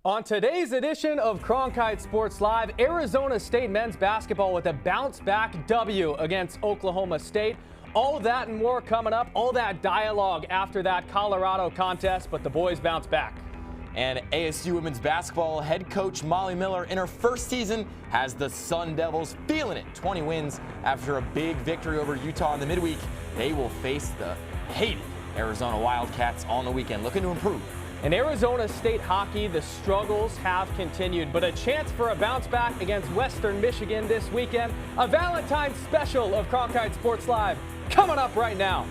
On today's edition of Cronkite Sports Live, Arizona State men's basketball with a bounce-back W against Oklahoma State. All that and more coming up, all that dialogue after that Colorado contest, but the boys bounce back. And ASU women's basketball head coach Molly Miller in her first season has the Sun Devils feeling it. 20 wins after a big victory over Utah in the midweek. They will face the hated Arizona Wildcats on the weekend, looking to improve. In Arizona State hockey, the struggles have continued, but a chance for a bounce back against Western Michigan this weekend. A Valentine's special of Cronkite Sports Live coming up right now.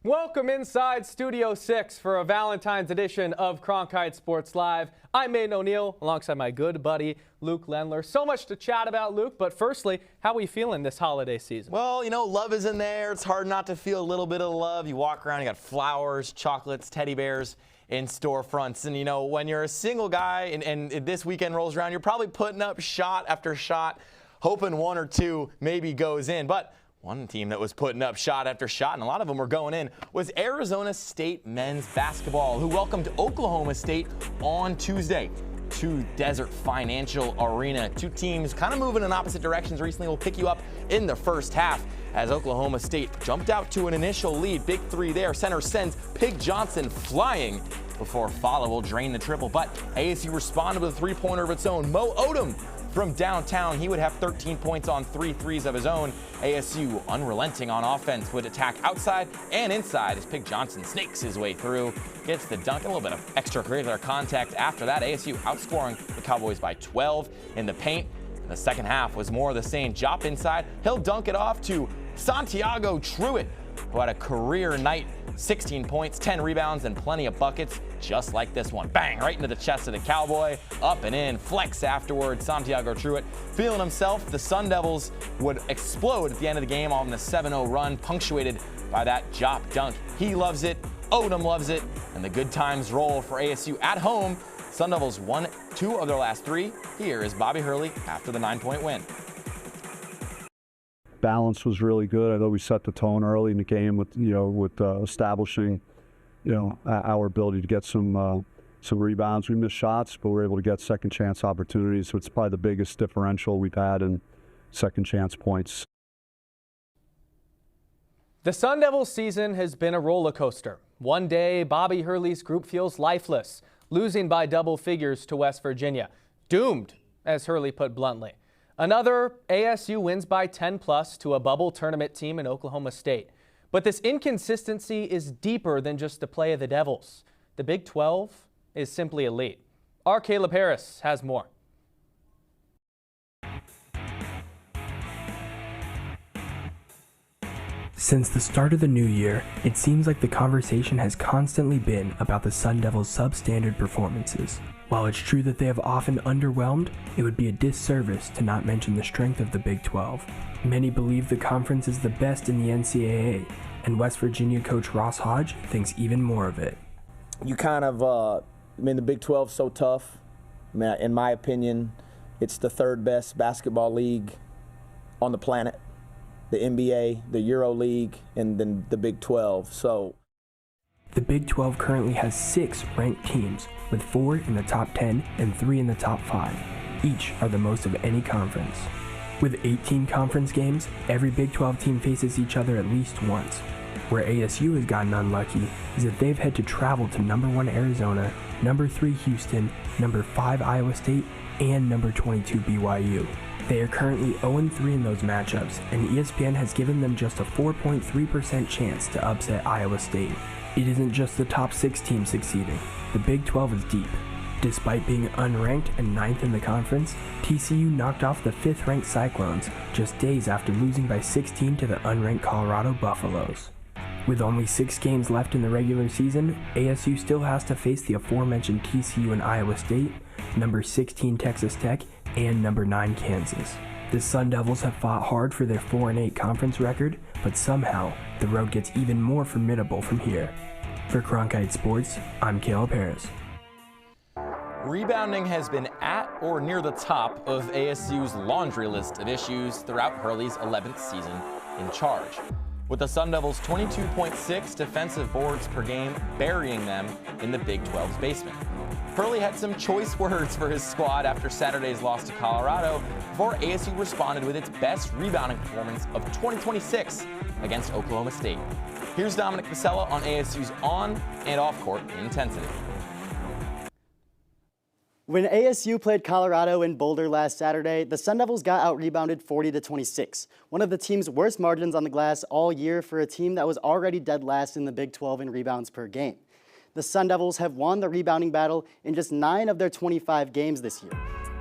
Welcome inside Studio 6 for a Valentine's edition of Cronkite Sports Live. I'm Maiden O'Neill alongside my good buddy Luke Lendler. So much to chat about, Luke, but firstly, how are we feeling this holiday season? Well, you know, love is in there. It's hard not to feel a little bit of love. You walk around, you got flowers, chocolates, teddy bears in storefronts. And, you know, when you're a single guy and this weekend rolls around, you're probably putting up shot after shot, hoping one or two maybe goes in. But one team that was putting up shot after shot, and a lot of them were going in, was Arizona State men's basketball, who welcomed Oklahoma State on Tuesday to Desert Financial Arena. Two teams kind of moving in opposite directions recently. We'll pick you up in the first half as Oklahoma State jumped out to an initial lead. Big three there. Center sends Pig Johnson flying before Follow will drain the triple. But ASU responded with a three-pointer of its own. Mo Odom from downtown, he would have 13 points on 3 threes of his own. ASU, unrelenting on offense, would attack outside and inside as Pig Johnson snakes his way through, gets the dunk, and a little bit of extracurricular contact after that. ASU outscoring the Cowboys by 12 in the paint. The second half was more of the same. Jop inside, he'll dunk it off to Santiago Truitt, who had a career night, 16 points, 10 rebounds, and plenty of buckets, just like this one. Bang, right into the chest of the Cowboy, up and in, flex afterwards. Santiago Truitt feeling himself. The Sun Devils would explode at the end of the game on the 7-0 run, punctuated by that Jop dunk. He loves it, Odom loves it, and the good times roll for ASU at home. Sun Devils won 2 of their last 3. Here is Bobby Hurley after the 9-point win. Balance was really good. I thought we set the tone early in the game with establishing our ability to get some rebounds. We missed shots, but we're able to get second chance opportunities. So it's probably the biggest differential we've had in second chance points. The Sun Devils season has been a roller coaster. One day, Bobby Hurley's group feels lifeless, losing by double figures to West Virginia. Doomed, as Hurley put bluntly. Another, ASU wins by 10+ to a bubble tournament team in Oklahoma State. But this inconsistency is deeper than just the play of the Devils. The Big 12 is simply elite. Our Caleb Harris has more. Since the start of the new year, it seems like the conversation has constantly been about the Sun Devils' substandard performances. While it's true that they have often underwhelmed, it would be a disservice to not mention the strength of the Big 12. Many believe the conference is the best in the NCAA, and West Virginia coach Ross Hodge thinks even more of it. You kind of, the Big 12 is so tough. In my opinion, it's the third best basketball league on the planet. The NBA, the Euro League, and then the Big 12. So the Big 12 currently has 6 ranked teams, with 4 in the top 10 and 3 in the top 5. Each are the most of any conference. With 18 conference games, every Big 12 team faces each other at least once. Where ASU has gotten unlucky is that they've had to travel to number 1 Arizona, number 3 Houston, number 5 Iowa State, and number 22 BYU. They are currently 0-3 in those matchups, and ESPN has given them just a 4.3% chance to upset Iowa State. It isn't just the top 6 teams succeeding. The Big 12 is deep. Despite being unranked and 9th in the conference, TCU knocked off the 5th-ranked Cyclones just days after losing by 16 to the unranked Colorado Buffaloes. With only 6 games left in the regular season, ASU still has to face the aforementioned TCU and Iowa State, number 16 Texas Tech, and number 9 Kansas. The Sun Devils have fought hard for their 4-8 conference record, but somehow the road gets even more formidable from here. For Cronkite Sports, I'm Caleb Harris. Rebounding has been at or near the top of ASU's laundry list of issues throughout Hurley's 11th season in charge, with the Sun Devils' 22.6 defensive boards per game burying them in the Big 12's basement. Hurley had some choice words for his squad after Saturday's loss to Colorado before ASU responded with its best rebounding performance of 2026 against Oklahoma State. Here's Dominic Pasella on ASU's on and off-court intensity. When ASU played Colorado in Boulder last Saturday, the Sun Devils got out-rebounded 40-26, one of the team's worst margins on the glass all year for a team that was already dead last in the Big 12 in rebounds per game. The Sun Devils have won the rebounding battle in just 9 of their 25 games this year.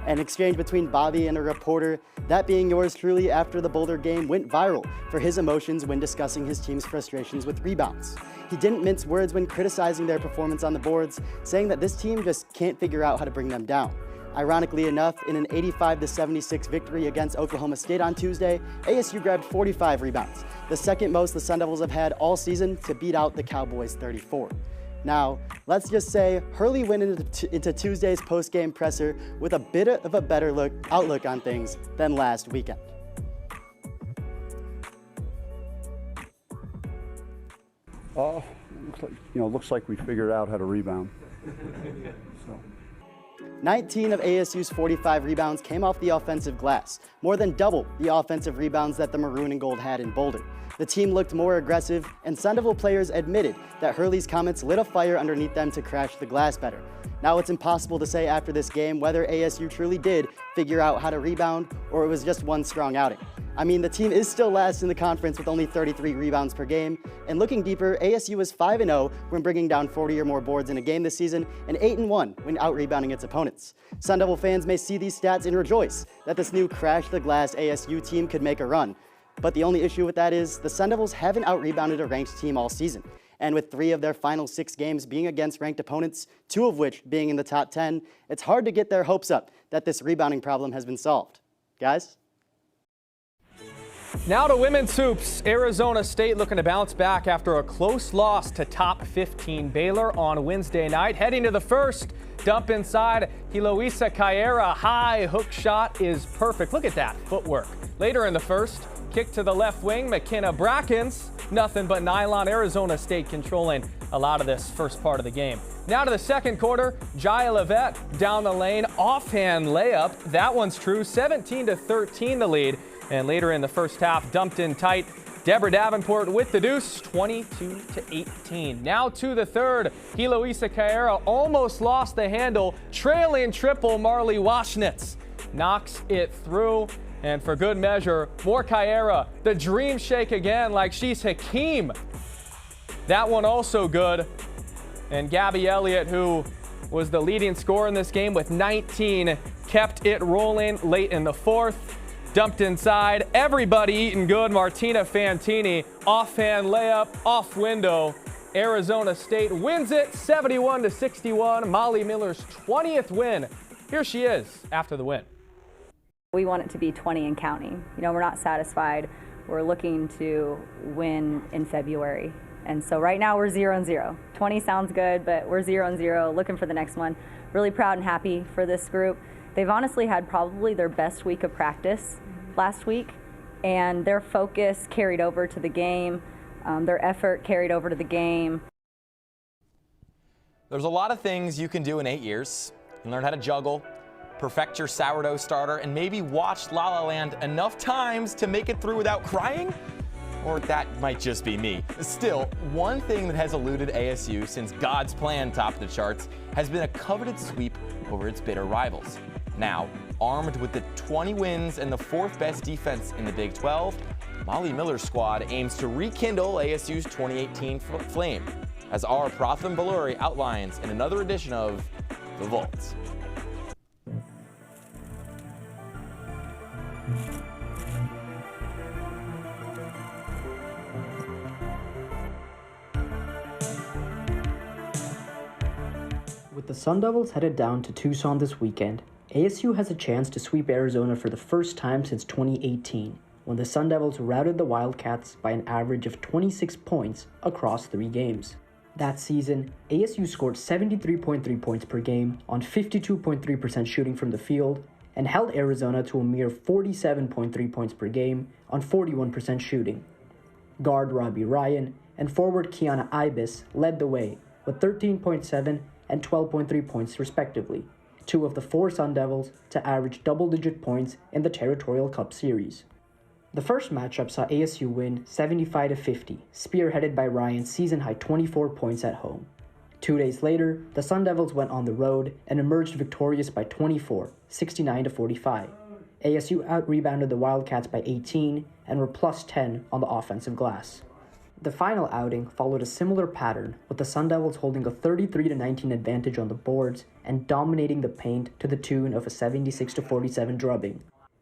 An exchange between Bobby and a reporter, that being yours truly after the Boulder game, went viral for his emotions when discussing his team's frustrations with rebounds. He didn't mince words when criticizing their performance on the boards, saying that this team just can't figure out how to bring them down. Ironically enough, in an 85-76 victory against Oklahoma State on Tuesday, ASU grabbed 45 rebounds, the second most the Sun Devils have had all season, to beat out the Cowboys' 34. Now, let's just say Hurley went into Tuesday's post-game presser with a bit of a better outlook on things than last weekend. Looks like we figured out how to rebound. 19 of ASU's 45 rebounds came off the offensive glass, more than double the offensive rebounds that the Maroon and Gold had in Boulder. The team looked more aggressive, and Sun Devil players admitted that Hurley's comments lit a fire underneath them to crash the glass better. Now it's impossible to say after this game whether ASU truly did figure out how to rebound or it was just one strong outing. I mean, the team is still last in the conference with only 33 rebounds per game, and looking deeper, ASU is 5-0 when bringing down 40 or more boards in a game this season, and 8-1 when out-rebounding its opponents. Sun Devil fans may see these stats and rejoice that this new crash-the-glass ASU team could make a run. But the only issue with that is the Sun Devils haven't out-rebounded a ranked team all season, and with 3 of their final 6 games being against ranked opponents, 2 of which being in the top 10, it's hard to get their hopes up that this rebounding problem has been solved. Guys? Now to women's hoops. Arizona State looking to bounce back after a close loss to top 15 Baylor on Wednesday night. Heading to the first, dump inside. Heloisa Caera, high hook shot is perfect. Look at that footwork. Later in the first, kick to the left wing, McKenna Brackens. Nothing but nylon. Arizona State controlling a lot of this first part of the game. Now to the second quarter, Jaya Levette down the lane, offhand layup. That one's true, 17-13 the lead. And later in the first half, dumped in tight. Deborah Davenport with the deuce, 22-18. Now to the third, Heloisa Caera almost lost the handle. Trailing triple, Marley Waschnitz knocks it through. And for good measure, more Caera. The dream shake again like she's Hakeem. That one also good. And Gabby Elliott, who was the leading scorer in this game with 19, kept it rolling late in the fourth. Dumped inside. Everybody eating good. Martina Fantini, offhand layup, off window. Arizona State wins it 71-61. Molly Miller's 20th win. Here she is after the win. We want it to be 20 and counting. We're not satisfied. We're looking to win in February. And so right now we're 0-0. 20 sounds good, but we're 0-0, looking for the next one. Really proud and happy for this group. They've honestly had probably their best week of practice last week, and their focus carried over to the game. Their effort carried over to the game. There's a lot of things you can do in 8 years. You can learn how to juggle, perfect your sourdough starter, and maybe watch La La Land enough times to make it through without crying. Or that might just be me. Still, one thing that has eluded ASU since God's Plan topped the charts has been a coveted sweep over its bitter rivals. Now, armed with the 20 wins and the 4th best defense in the Big 12, Molly Miller's squad aims to rekindle ASU's 2018 flame, as our Pratham Balluri outlines in another edition of The Vault. With the Sun Devils headed down to Tucson this weekend, ASU has a chance to sweep Arizona for the first time since 2018, when the Sun Devils routed the Wildcats by an average of 26 points across 3 games. That season, ASU scored 73.3 points per game on 52.3% shooting from the field and held Arizona to a mere 47.3 points per game on 41% shooting. Guard Robbie Ryan and forward Kiana Ibis led the way with 13.7 and 12.3 points respectively, 2 of the 4 Sun Devils to average double-digit points in the Territorial Cup Series. The first matchup saw ASU win 75-50, spearheaded by Ryan's season-high 24 points at home. 2 days later, the Sun Devils went on the road and emerged victorious by 24, 69-45. ASU out-rebounded the Wildcats by 18 and were plus 10 on the offensive glass. The final outing followed a similar pattern, with the Sun Devils holding a 33-19 advantage on the boards and dominating the paint to the tune of a 76-47 drubbing.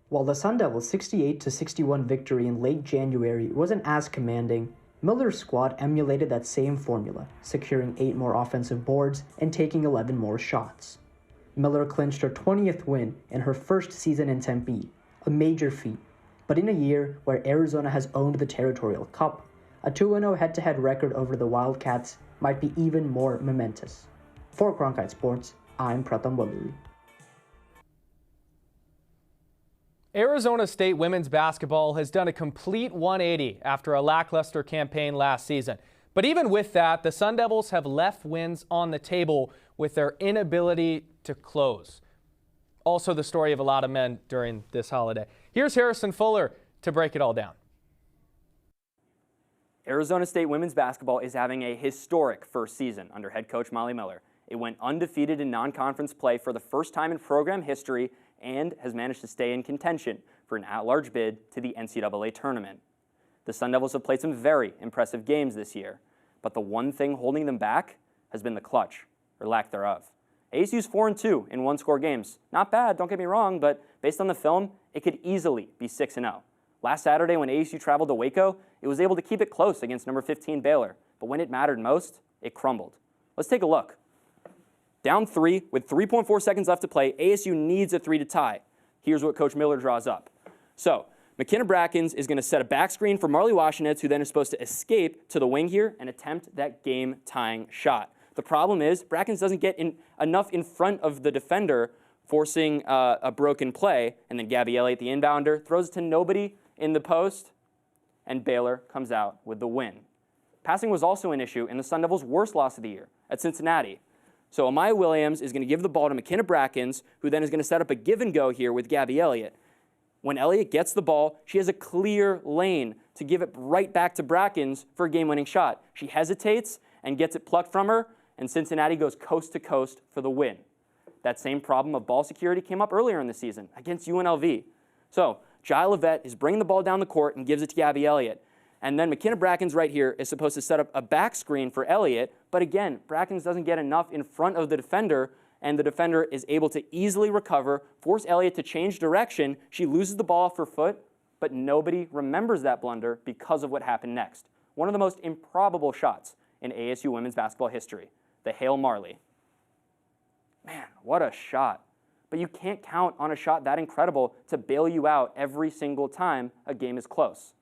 While the Sun Devils' 68-61 victory in late January wasn't as commanding, Miller's squad emulated that same formula, securing 8 more offensive boards and taking 11 more shots. Miller clinched her 20th win in her first season in Tempe, a major feat, but in a year where Arizona has owned the Territorial Cup, a 2-0 head-to-head record over the Wildcats might be even more momentous. For Cronkite Sports, I'm Pratham Valluri. Arizona State women's basketball has done a complete 180 after a lackluster campaign last season. But even with that, the Sun Devils have left wins on the table with their inability to close. Also the story of a lot of men during this holiday. Here's Harrison Fuller to break it all down. Arizona State women's basketball is having a historic first season under head coach Molly Miller. It went undefeated in non-conference play for the first time in program history and has managed to stay in contention for an at-large bid to the NCAA tournament. The Sun Devils have played some very impressive games this year, but the one thing holding them back has been the clutch, or lack thereof. ASU's 4-2 in one-score games. Not bad, don't get me wrong, but based on the film, it could easily be 6-0. Last Saturday when ASU traveled to Waco, it was able to keep it close against number 15 Baylor, but when it mattered most, it crumbled. Let's take a look. Down 3 with 3.4 seconds left to play, ASU needs a 3 to tie. Here's what Coach Miller draws up. So, McKenna Brackens is going to set a back screen for Marley Washenitz, who then is supposed to escape to the wing here and attempt that game-tying shot. The problem is Brackens doesn't get enough in front of the defender, forcing a broken play, and then Gabby Elliott, the inbounder, throws it to nobody in the post, and Baylor comes out with the win. Passing was also an issue in the Sun Devils' worst loss of the year at Cincinnati. So Amaya Williams is going to give the ball to McKenna Brackens, who then is going to set up a give and go here with Gabby Elliott. When Elliott gets the ball, she has a clear lane to give it right back to Brackens for a game-winning shot. She hesitates and gets it plucked from her, and Cincinnati goes coast to coast for the win. That same problem of ball security came up earlier in the season against UNLV. So Jai Levette is bringing the ball down the court and gives it to Gabby Elliott. And then McKenna Brackens right here is supposed to set up a back screen for Elliott. But again, Brackens doesn't get enough in front of the defender, and the defender is able to easily recover, force Elliott to change direction. She loses the ball off her foot, but nobody remembers that blunder because of what happened next. One of the most improbable shots in ASU women's basketball history, the Hail Marley. Man, what a shot. But you can't count on a shot that incredible to bail you out every single time a game is close.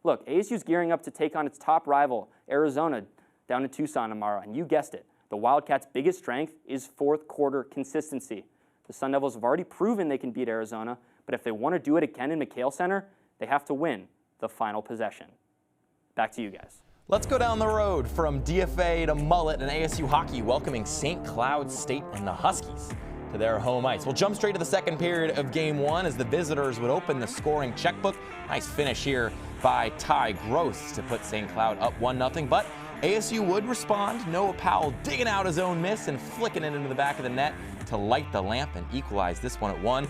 Look, ASU's gearing up to take on its top rival, Arizona, down in Tucson tomorrow. And you guessed it, the Wildcats' biggest strength is fourth quarter consistency. The Sun Devils have already proven they can beat Arizona, but if they want to do it again in McHale Center, they have to win the final possession. Back to you guys. Let's go down the road from DFA to Mullet and ASU hockey, welcoming St. Cloud State and the Huskies to their home ice. We'll jump straight to the second period of game 1 as the visitors would open the scoring checkbook. Nice finish here by Ty Gross to put St. Cloud up 1-0, but ASU would respond. Noah Powell digging out his own miss and flicking it into the back of the net to light the lamp and equalize this one at 1.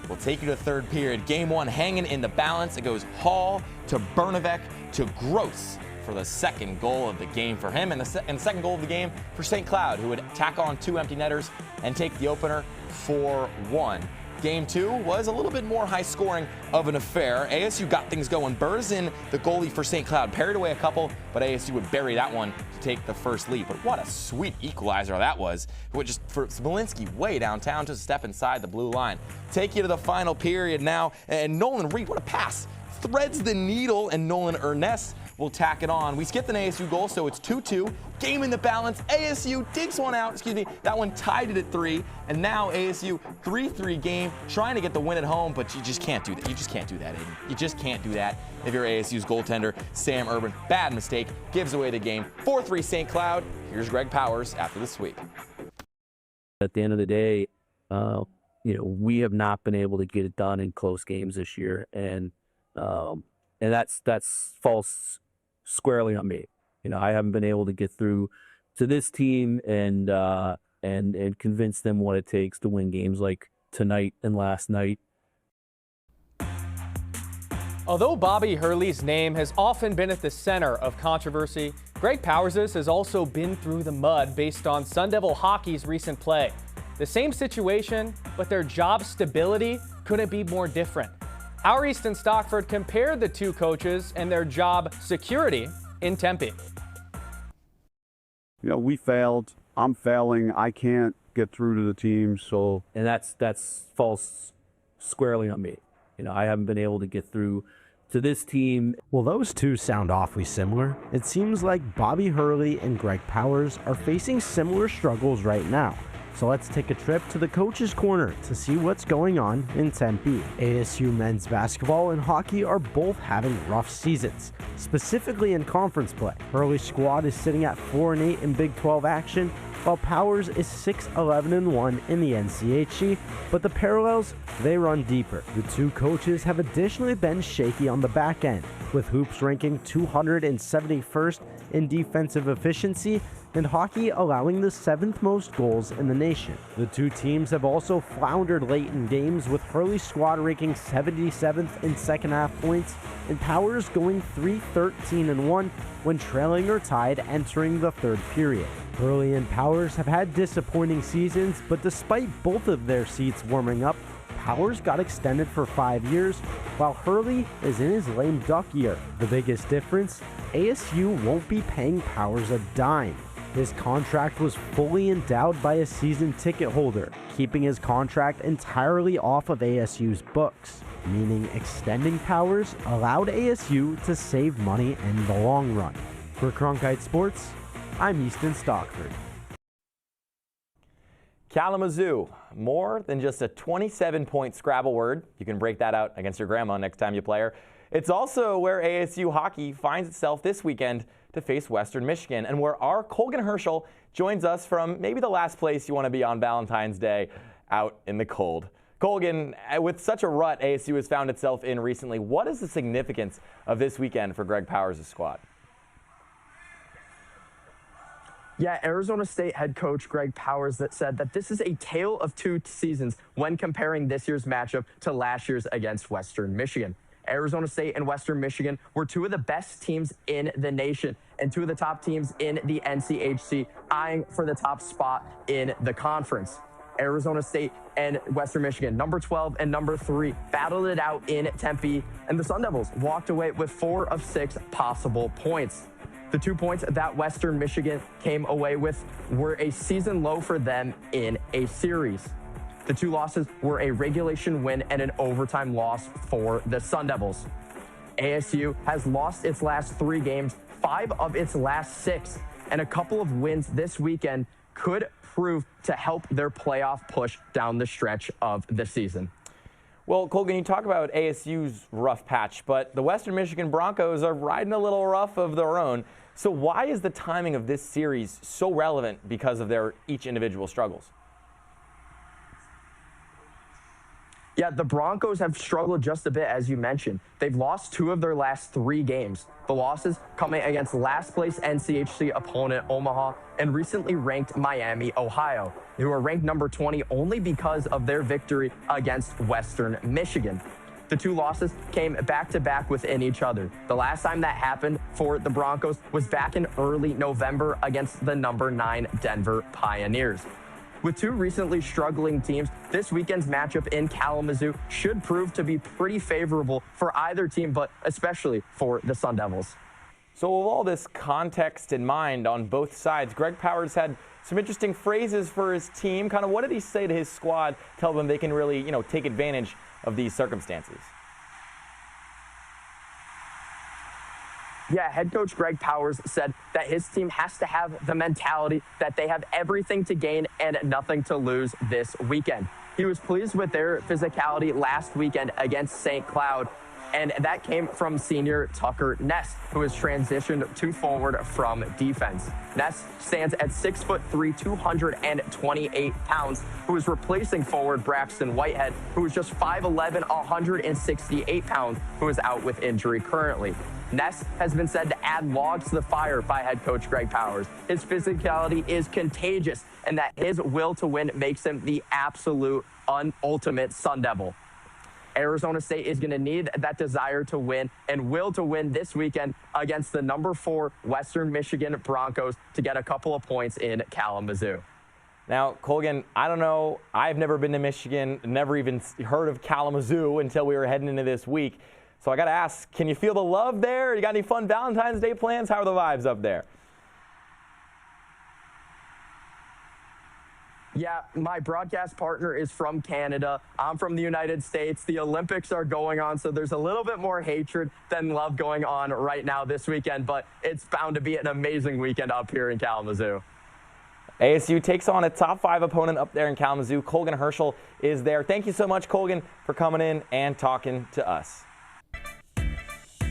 We'll take you to third period. Game 1 hanging in the balance. It goes Hall to Bernavec to Gross for the second goal of the game for him, and the second goal of the game for St. Cloud, who would tack on 2 empty netters and take the opener 4-1. Game 2 was a little bit more high-scoring of an affair. ASU got things going. Berzin, the goalie for St. Cloud, parried away a couple, but ASU would bury that one to take the first lead. But what a sweet equalizer that was. It was just for Smolinski way downtown to step inside the blue line. Take you to the final period now, and Nolan Reed, what a pass. Threads the needle, and Nolan Ernest will tack it on. We skipped an ASU goal, so it's 2-2. Game in the balance. ASU digs one out. That one tied it at 3. And now ASU 3-3 game, trying to get the win at home, but you just can't do that. You just can't do that, Aiden. You just can't do that if you're ASU's goaltender, Sam Urban. Bad mistake. Gives away the game. 4-3 St. Cloud. Here's Greg Powers after the sweep. At the end of the day, we have not been able to get it done in close games this year, and that's false squarely on me. I haven't been able to get through to this team and convince them what it takes to win games like tonight and last night. Although Bobby Hurley's name has often been at the center of controversy, Greg Powers' has also been through the mud based on Sun Devil hockey's recent play. The same situation, but their job stability couldn't be more different. Our Easton Stockford compared the two coaches and their job security in Tempe. We failed. I'm failing. I can't get through to the team. And that's false squarely on me. I haven't been able to get through to this team. Well, those two sound awfully similar. It seems like Bobby Hurley and Greg Powers are facing similar struggles right now. So let's take a trip to the coach's corner to see what's going on in Tempe. ASU men's basketball and hockey are both having rough seasons, specifically in conference play. Hurley's squad is sitting at 4-8 in Big 12 action, while Powers is 6-11-1 in the NCHC, but the parallels, they run deeper. The two coaches have additionally been shaky on the back end, with Hoops ranking 271st in defensive efficiency and hockey allowing the 7th most goals in the nation. The two teams have also floundered late in games, with Hurley's squad ranking 77th in second half points and Powers going 3-13-1 when trailing or tied entering the third period. Hurley and Powers have had disappointing seasons, but despite both of their seats warming up, Powers got extended for 5 years, while Hurley is in his lame duck year. The biggest difference, ASU won't be paying Powers a dime. His contract was fully endowed by a season ticket holder, keeping his contract entirely off of ASU's books, meaning extending Powers allowed ASU to save money in the long run. For Cronkite Sports, I'm Easton Stockford. Kalamazoo, more than just a 27-point Scrabble word. You can break that out against your grandma next time you play her. It's also where ASU hockey finds itself this weekend to face Western Michigan, and where our Colgan Herschel joins us from maybe the last place you want to be on Valentine's Day, out in the cold. Colgan, with such a rut ASU has found itself in recently, what is the significance of this weekend for Greg Powers' squad? Yeah, Arizona State head coach Greg Powers said that this is a tale of two seasons when comparing this year's matchup to last year's against Western Michigan. Arizona State and Western Michigan were two of the best teams in the nation and two of the top teams in the NCHC, eyeing for the top spot in the conference. Arizona State and Western Michigan, number 12 and number 3, battled it out in Tempe, and the Sun Devils walked away with 4 of 6 possible points. The 2 points that Western Michigan came away with were a season low for them in a series. The 2 losses were a regulation win and an overtime loss for the Sun Devils. ASU has lost its last 3 games, 5 of its last 6, and a couple of wins this weekend could prove to help their playoff push down the stretch of the season. Well, Colgan, you talk about ASU's rough patch, but the Western Michigan Broncos are riding a little rough of their own. So why is the timing of this series so relevant because of their each individual struggles? Yeah, the Broncos have struggled just a bit, as you mentioned. They've lost 2 of their last 3 games. The losses coming against last place NCHC opponent Omaha and recently ranked Miami, Ohio, who are ranked number 20 only because of their victory against Western Michigan. The 2 losses came back-to-back within each other. The last time that happened for the Broncos was back in early November against the number 9 Denver Pioneers. With two recently struggling teams, this weekend's matchup in Kalamazoo should prove to be pretty favorable for either team, but especially for the Sun Devils. So with all this context in mind on both sides, Greg Powers had some interesting phrases for his team. Kind of what did he say to his squad, tell them they can really, take advantage of these circumstances? Yeah, head coach Greg Powers said that his team has to have the mentality that they have everything to gain and nothing to lose this weekend. He was pleased with their physicality last weekend against St. Cloud, and that came from senior Tucker Ness, who has transitioned to forward from defense. Ness stands at 6'3", 228 pounds, who is replacing forward Braxton Whitehead, who is just 5'11", 168 pounds, who is out with injury currently. Ness has been said to add logs to the fire by head coach Greg Powers. His physicality is contagious, and that his will to win makes him the absolute ultimate Sun Devil. Arizona State is going to need that desire to win and will to win this weekend against the number 4 Western Michigan Broncos to get a couple of points in Kalamazoo. Now, Colgan, I don't know. I've never been to Michigan, never even heard of Kalamazoo until we were heading into this week. So I got to ask, can you feel the love there? You got any fun Valentine's Day plans? How are the vibes up there? Yeah, my broadcast partner is from Canada. I'm from the United States. The Olympics are going on, so there's a little bit more hatred than love going on right now this weekend, but it's bound to be an amazing weekend up here in Kalamazoo. ASU takes on a top 5 opponent up there in Kalamazoo. Colgan Herschel is there. Thank you so much, Colgan, for coming in and talking to us.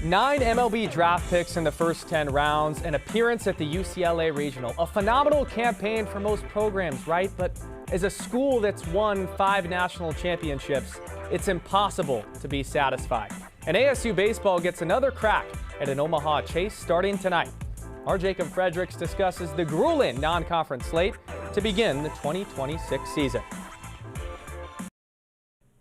9 MLB draft picks in the first 10 rounds, an appearance at the UCLA Regional. A phenomenal campaign for most programs, right? But as a school that's won 5 national championships, it's impossible to be satisfied. And ASU baseball gets another crack at an Omaha chase starting tonight. Our Jacob Fredericks discusses the grueling non-conference slate to begin the 2026 season.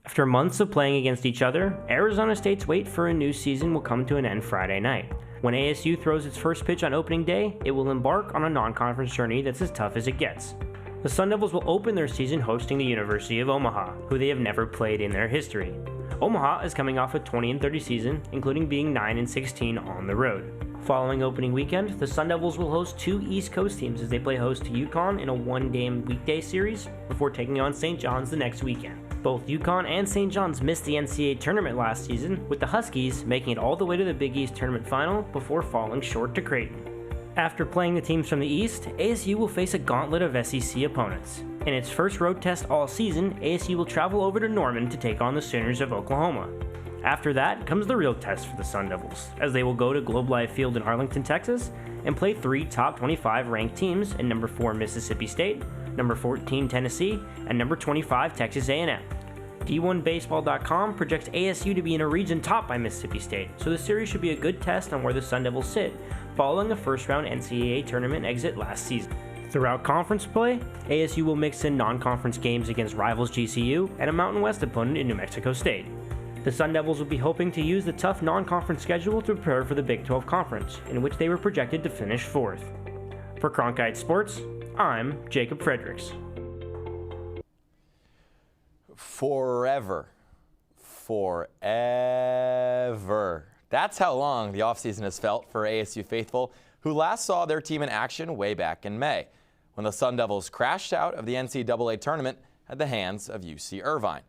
After months of playing against each other, Arizona State's wait for a new season will come to an end Friday night. When ASU throws its first pitch on opening day, it will embark on a non-conference journey that's as tough as it gets. The Sun Devils will open their season hosting the University of Omaha, who they have never played in their history. Omaha is coming off a 20-30 season, including being 9-16 on the road. Following opening weekend, the Sun Devils will host 2 East Coast teams as they play host to UConn in a 1-game weekday series before taking on St. John's the next weekend. Both UConn and St. John's missed the NCAA tournament last season, with the Huskies making it all the way to the Big East tournament final before falling short to Creighton. After playing the teams from the East, ASU will face a gauntlet of SEC opponents. In its first road test all season, ASU will travel over to Norman to take on the Sooners of Oklahoma. After that comes the real test for the Sun Devils, as they will go to Globe Life Field in Arlington, Texas, and play 3 top 25 ranked teams in number 4 Mississippi State, number 14 Tennessee, and number 25 Texas A&M. D1Baseball.com projects ASU to be in a region topped by Mississippi State, so the series should be a good test on where the Sun Devils sit, following a first-round NCAA tournament exit last season. Throughout conference play, ASU will mix in non-conference games against rivals GCU and a Mountain West opponent in New Mexico State. The Sun Devils will be hoping to use the tough non-conference schedule to prepare for the Big 12 Conference, in which they were projected to finish 4th. For Cronkite Sports, I'm Jacob Fredericks. Forever. That's how long the offseason has felt for ASU faithful, who last saw their team in action way back in May, when the Sun Devils crashed out of the NCAA tournament at the hands of UC Irvine.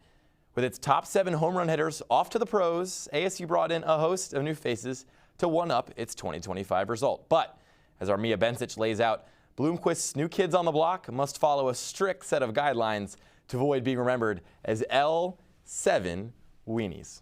With its top 7 home run hitters off to the pros, ASU brought in a host of new faces to one-up its 2025 result. But, as our Mia Bensich lays out, Bloomquist's new kids on the block must follow a strict set of guidelines to avoid being remembered as L7 weenies.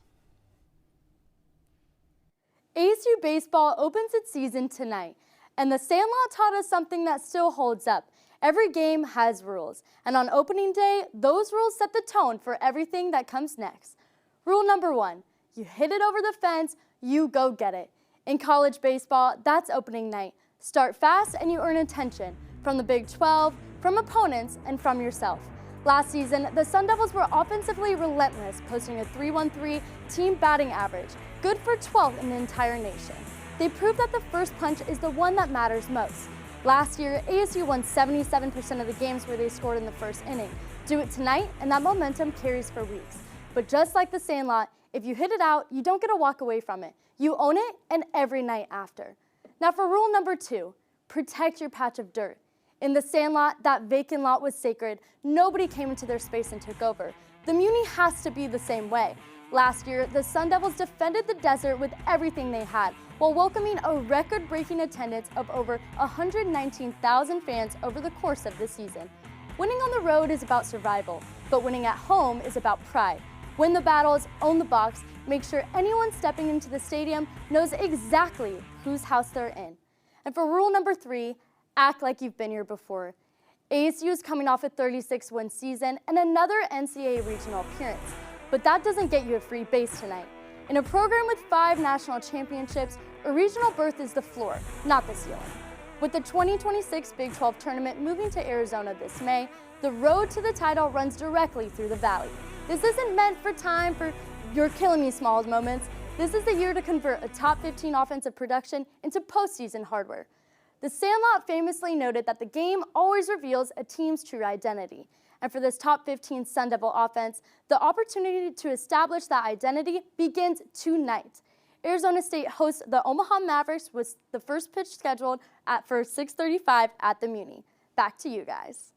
ASU baseball opens its season tonight, and the Sandlot taught us something that still holds up. Every game has rules, and on opening day, those rules set the tone for everything that comes next. Rule number 1, you hit it over the fence, you go get it. In college baseball, that's opening night. Start fast and you earn attention from the Big 12, from opponents, and from yourself. Last season, the Sun Devils were offensively relentless, posting a .313 team batting average, good for 12th in the entire nation. They proved that the first punch is the one that matters most. Last year, ASU won 77% of the games where they scored in the first inning. Do it tonight, and that momentum carries for weeks. But just like the Sandlot, if you hit it out, you don't get to walk away from it. You own it, and every night after. Now for rule number 2, protect your patch of dirt. In the Sandlot, that vacant lot was sacred. Nobody came into their space and took over. The Muni has to be the same way. Last year, the Sun Devils defended the desert with everything they had, while welcoming a record-breaking attendance of over 119,000 fans over the course of the season. Winning on the road is about survival, but winning at home is about pride. Win the battles, own the box, make sure anyone stepping into the stadium knows exactly whose house they're in. And for rule number 3, act like you've been here before. ASU is coming off a 36-win season and another NCAA regional appearance, but that doesn't get you a free base tonight. In a program with 5 national championships, a regional berth is the floor, not the ceiling. With the 2026 Big 12 tournament moving to Arizona this May, the road to the title runs directly through the valley. This isn't meant for time for "you're killing me" Smalls moments. This is the year to convert a top 15 offensive production into postseason hardware. The Sandlot famously noted that the game always reveals a team's true identity. And for this top 15 Sun Devil offense, the opportunity to establish that identity begins tonight. Arizona State hosts the Omaha Mavericks with the first pitch scheduled for 6:35 at the Muni. Back to you guys.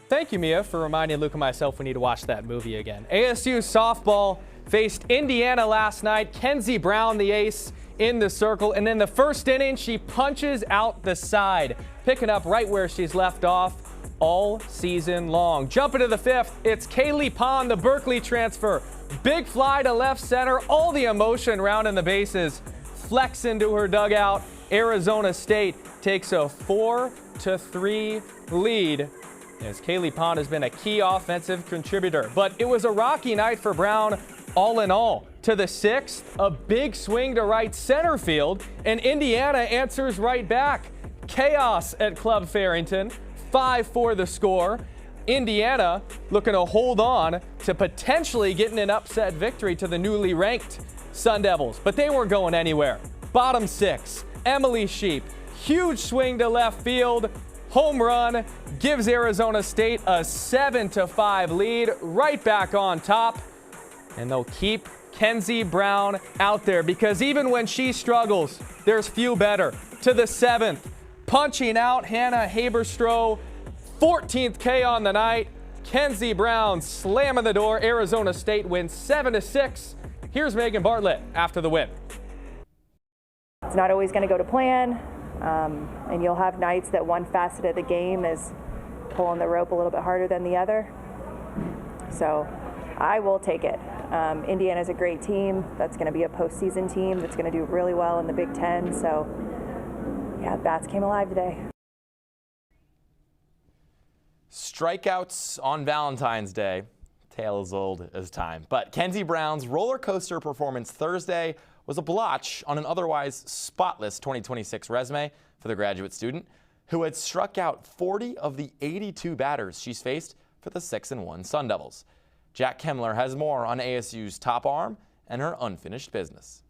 Thank you, Mia, for reminding Luke and myself we need to watch that movie again. ASU softball faced Indiana last night. Kenzie Brown, the ace, in the circle. And in the first inning, she punches out the side, picking up right where she's left off all season long. Jumping to the 5th, it's Kaylee Pond, the Berkeley transfer. Big fly to left center, all the emotion rounding the bases. Flex into her dugout. Arizona State takes a 4-3 lead, as Kaylee Pond has been a key offensive contributor. But it was a rocky night for Brown all in all. To the 6th, a big swing to right center field, and Indiana answers right back. Chaos at Club Farrington, 5-4 the score. Indiana looking to hold on to potentially getting an upset victory to the newly ranked Sun Devils, but they weren't going anywhere. Bottom 6, Emily Sheep, huge swing to left field. Home run gives Arizona State a 7-5 lead, right back on top. And they'll keep Kenzie Brown out there because even when she struggles, there's few better. To the 7th, punching out Hannah Haberstroh, 14th K on the night. Kenzie Brown slamming the door. Arizona State wins 7-6. Here's Megan Bartlett after the win. It's not always going to go to plan. And you'll have nights that one facet of the game is pulling the rope a little bit harder than the other. So I will take it. Indiana's a great team. That's going to be a postseason team that's going to do really well in the Big Ten. So yeah, bats came alive today. Strikeouts on Valentine's Day. Tale as old as time. But Kenzie Brown's roller coaster performance Thursday was a blotch on an otherwise spotless 2026 resume for the graduate student, who had struck out 40 of the 82 batters she's faced for the 6-1 Sun Devils. Jack Kemmler has more on ASU's top arm and her unfinished business.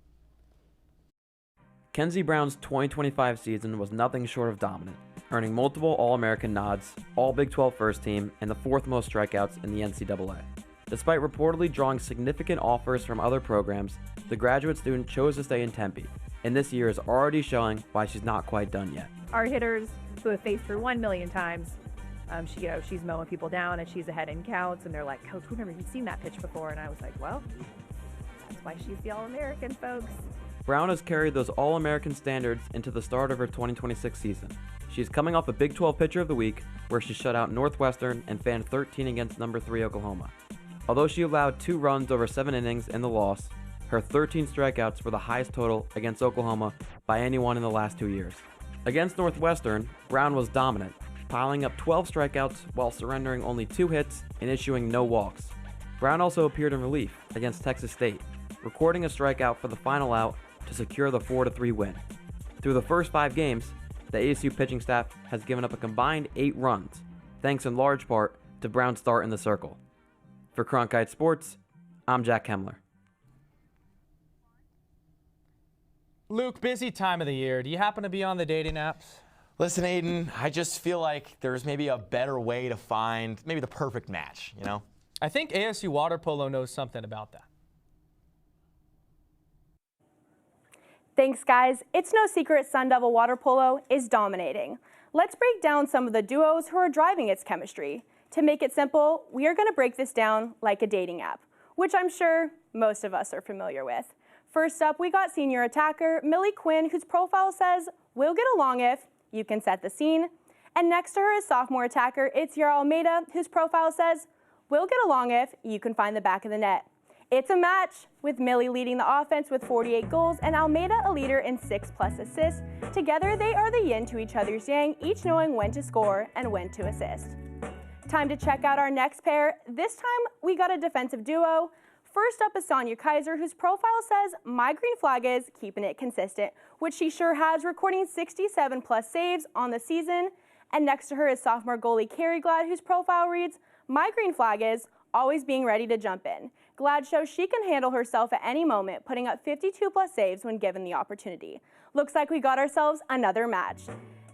Kenzie Brown's 2025 season was nothing short of dominant, earning multiple All-American nods, all Big 12 first team, and the 4th most strikeouts in the NCAA. Despite reportedly drawing significant offers from other programs, the graduate student chose to stay in Tempe, and this year is already showing why she's not quite done yet. Our hitters who have faced her 1 million times, she's mowing people down and she's ahead in counts, and they're like, "Coach, we've never even seen that pitch before." And I was like, well, that's why she's the All-American, folks. Brown has carried those All-American standards into the start of her 2026 season. She's coming off a Big 12 Pitcher of the Week, where she shut out Northwestern and fanned 13 against number 3 Oklahoma. Although she allowed 2 runs over 7 innings in the loss, her 13 strikeouts were the highest total against Oklahoma by anyone in the last 2 years. Against Northwestern, Brown was dominant, piling up 12 strikeouts while surrendering only 2 hits and issuing no walks. Brown also appeared in relief against Texas State, recording a strikeout for the final out to secure the 4-3 win. Through the first 5 games, the ASU pitching staff has given up a combined 8 runs, thanks in large part to Brown's start in the circle. For Cronkite Sports, I'm Jack Kemmler. Luke, busy time of the year. Do you happen to be on the dating apps? Listen, Aiden, I just feel like there's maybe a better way to find maybe the perfect match, you know? I think ASU water polo knows something about that. Thanks, guys. It's no secret Sun Devil water polo is dominating. Let's break down some of the duos who are driving its chemistry. To make it simple, we are going to break this down like a dating app, which I'm sure most of us are familiar with. First up, we got senior attacker Millie Quinn, whose profile says, "We'll get along if you can set the scene." And next to her is sophomore attacker Itziar Almeida, whose profile says, "We'll get along if you can find the back of the net." It's a match, with Millie leading the offense with 48 goals and Almeida a leader in 6+ assists. Together, they are the yin to each other's yang, each knowing when to score and when to assist. Time to check out our next pair. This time, we got a defensive duo. First up is Sonia Kaiser, whose profile says, "My green flag is keeping it consistent," which she sure has, recording 67+ saves on the season. And next to her is sophomore goalie Carrie Glad, whose profile reads, "My green flag is always being ready to jump in." Glad shows she can handle herself at any moment, putting up 52+ saves when given the opportunity. Looks like we got ourselves another match.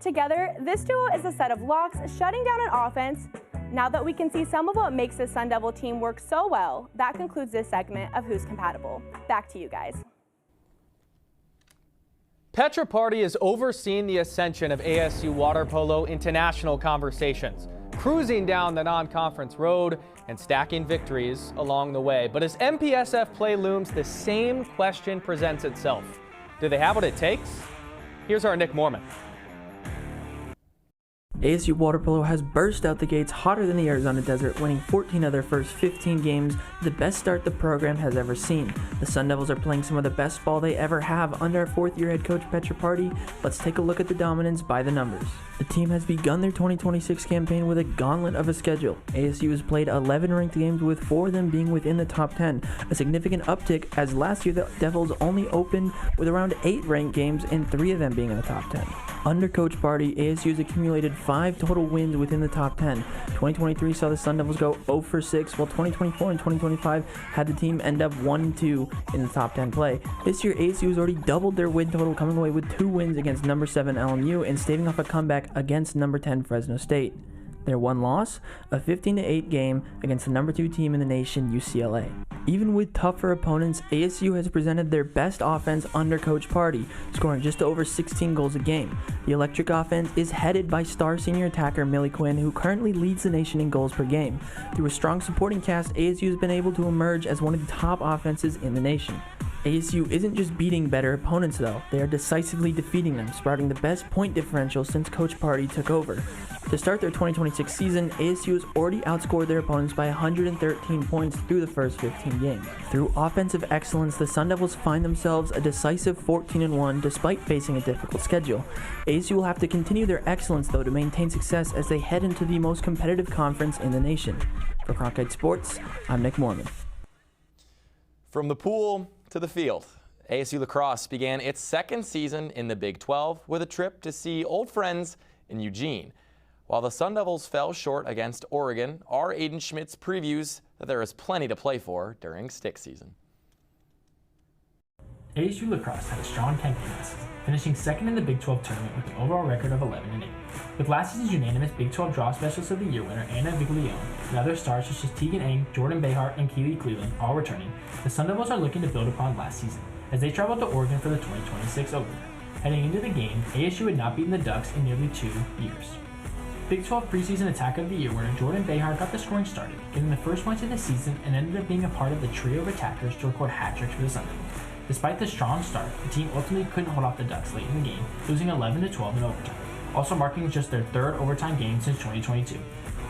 Together, this duo is a set of locks shutting down an offense. Now that we can see some of what makes the Sun Devil team work so well, that concludes this segment of Who's Compatible. Back to you guys. Petra Party is overseeing the ascension of ASU water polo into national conversations, cruising down the non-conference road and stacking victories along the way. But as MPSF play looms, the same question presents itself. Do they have what it takes? Here's our Nick Mormon. ASU water polo has burst out the gates hotter than the Arizona desert, winning 14 of their first 15 games, the best start the program has ever seen. The Sun Devils are playing some of the best ball they ever have under fourth-year head coach Petra Party. Let's take a look at the dominance by the numbers. The team has begun their 2026 campaign with a gauntlet of a schedule. ASU has played 11 ranked games, with 4 of them being within the top 10, a significant uptick as last year the Devils only opened with around 8 ranked games and 3 of them being in the top 10. Under Coach Party, ASU has accumulated 5 total wins within the top 10. 2023 saw the Sun Devils go 0-6, while 2024 and 2025 had the team end up 1-2 in the top 10 play. This year, ASU has already doubled their win total, coming away with 2 wins against number 7 LMU and staving off a comeback against number 10 Fresno State. Their one loss, a 15-8 game against the number 2 team in the nation, UCLA. Even with tougher opponents, ASU has presented their best offense under Coach Party, scoring just over 16 goals a game. The electric offense is headed by star senior attacker Millie Quinn, who currently leads the nation in goals per game. Through a strong supporting cast, ASU has been able to emerge as one of the top offenses in the nation. ASU isn't just beating better opponents though, they are decisively defeating them, sprouting the best point differential since Coach Party took over. To start their 2026 season, ASU has already outscored their opponents by 113 points through the first 15 games. Through offensive excellence, the Sun Devils find themselves a decisive 14-1 despite facing a difficult schedule. ASU will have to continue their excellence though to maintain success as they head into the most competitive conference in the nation. For Cronkite Sports, I'm Nick Mormon. From the pool to the field, ASU lacrosse began its second season in the Big 12 with a trip to see old friends in Eugene. While the Sun Devils fell short against Oregon, our Aiden Schmitz previews that there is plenty to play for during stick season. ASU lacrosse had a strong campaign this season, finishing second in the Big 12 tournament with an overall record of 11-8. With last season's unanimous Big 12 Draw Specialist of the Year winner Anna Viglione and other stars such as Tegan Eng, Jordan Behar, and Keely Cleveland all returning, the Sun Devils are looking to build upon last season as they traveled to Oregon for the 2026 opener. Heading into the game, ASU had not beaten the Ducks in nearly 2 years. Big 12 preseason Attacker of the Year winner Jordan Behar got the scoring started, getting the first points of the season and ended up being a part of the trio of attackers to record hat tricks for the Sun Devils. Despite the strong start, the team ultimately couldn't hold off the Ducks late in the game, losing 11-12 in overtime, also marking just their 3rd overtime game since 2022.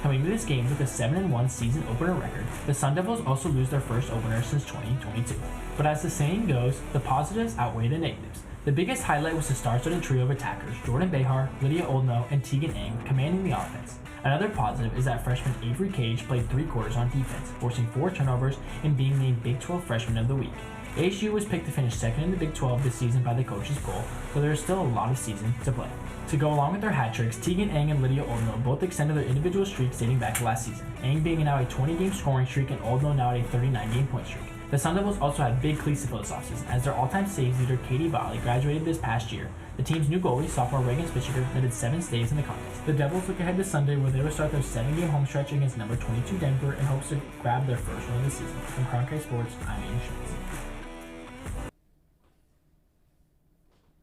Coming into this game with a 7-1 season opener record, the Sun Devils also lose their first opener since 2022. But as the saying goes, the positives outweigh the negatives. The biggest highlight was the star-studded trio of attackers, Jordan Behar, Lydia Oldno, and Tegan Eng, commanding the offense. Another positive is that freshman Avery Cage played 3 quarters on defense, forcing 4 turnovers and being named Big 12 Freshman of the Week. ASU was picked to finish second in the Big 12 this season by the coaches poll, so there is still a lot of season to play. To go along with their hat tricks, Tegan Eng and Lydia Oldno both extended their individual streaks dating back to last season, Eng being now a 20-game scoring streak and Oldno now at a 39-game point streak. The Sun Devils also had big cleats to fill this offseason, as their all-time saves leader Katie Volley graduated this past year. The team's new goalie, sophomore Reagan Spitziger, netted 7 saves in the contest. The Devils look ahead to Sunday, where they will start their 7-game home stretch against number 22 Denver in hopes to grab their first win of the season. From Cronkite Sports, I'm Ian Schmitz.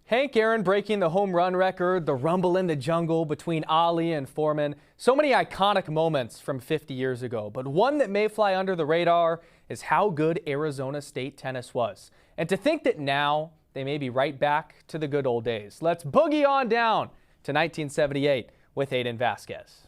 Hank Aaron breaking the home run record, the rumble in the jungle between Ali and Foreman. So many iconic moments from 50 years ago, but one that may fly under the radar is how good Arizona State tennis was. And to think that now they may be right back to the good old days. Let's boogie on down to 1978 with Aiden Vasquez.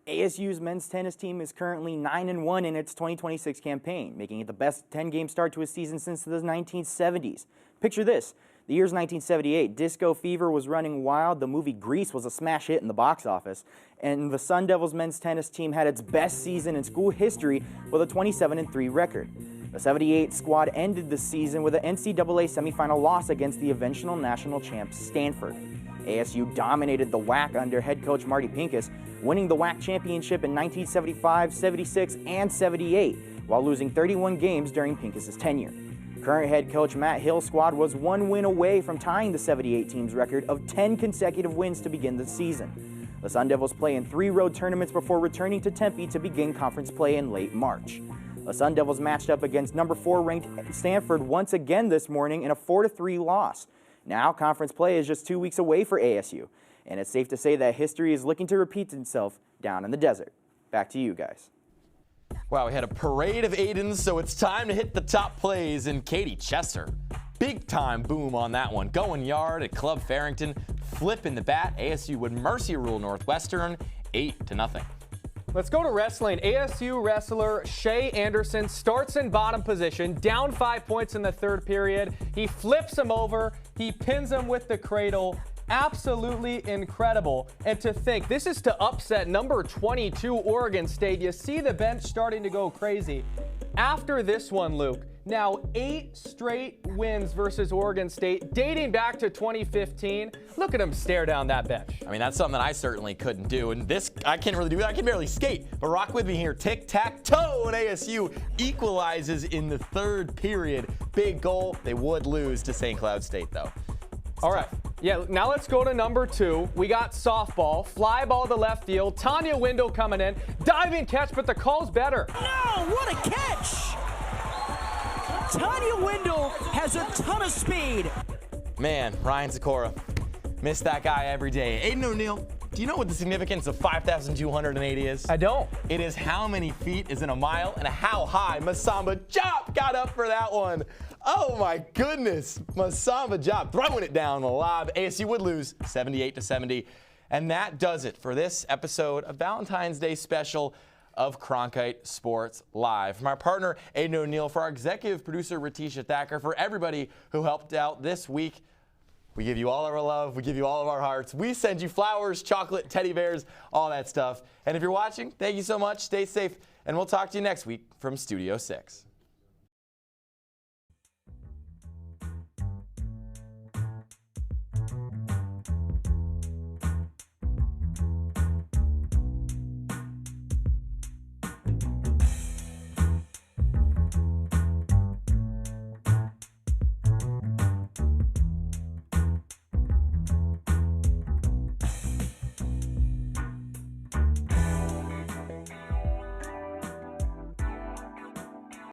ASU's men's tennis team is currently 9-1 in its 2026 campaign, making it the best 10-game start to a season since the 1970s. Picture this. The year's 1978, disco fever was running wild, the movie Grease was a smash hit in the box office, and the Sun Devils men's tennis team had its best season in school history with a 27-3 record. The 78 squad ended the season with an NCAA semifinal loss against the eventual national champs Stanford. ASU dominated the WAC under head coach Marty Pincus, winning the WAC championship in 1975, 76, and 78, while losing 31 games during Pincus's tenure. Current head coach Matt Hill's squad was 1 win away from tying the 78 team's record of 10 consecutive wins to begin the season. The Sun Devils play in 3 road tournaments before returning to Tempe to begin conference play in late March. The Sun Devils matched up against number 4 ranked Stanford once again this morning in a 4-3 loss. Now conference play is just 2 weeks away for ASU, and it's safe to say that history is looking to repeat itself down in the desert. Back to you guys. Wow, we had a parade of Aidens, so it's time to hit the top plays. And Katie Chesser, big time boom on that one. Going yard at Club Farrington, flipping the bat. ASU would mercy rule Northwestern 8-0. Let's go to wrestling. ASU wrestler Shea Anderson starts in bottom position, down 5 points in the third period. He flips him over. He pins him with the cradle. Absolutely incredible. And to think, this is to upset number 22 Oregon State. You see the bench starting to go crazy. After this one, Luke, now 8 straight wins versus Oregon State, dating back to 2015. Look at him stare down that bench. I mean, that's something that I certainly couldn't do. And this, I can't really do it. I can barely skate. But rock with me here. Tic-tac-toe, and ASU equalizes in the third period. Big goal. They would lose to St. Cloud State, though. All right. Yeah, now let's go to number 2. We got softball, fly ball to left field. Tanya Windle coming in, diving catch, but the call's better. No, what a catch! Tanya Windle has a ton of speed. Man, Ryan Sikora, miss that guy every day. Aiden O'Neill, do you know what the significance of 5,280 is? I don't. It is how many feet is in a mile and how high Masamba Chop got up for that one. Oh my goodness, Masamba Job throwing it down the lob. ASU would lose 78-70. And that does it for this episode of Valentine's Day special of Cronkite Sports Live. From our partner, Aiden O'Neill, for our executive producer, Ratisha Thacker, for everybody who helped out this week, we give you all of our love. We give you all of our hearts. We send you flowers, chocolate, teddy bears, all that stuff. And if you're watching, thank you so much. Stay safe, and we'll talk to you next week from Studio 6.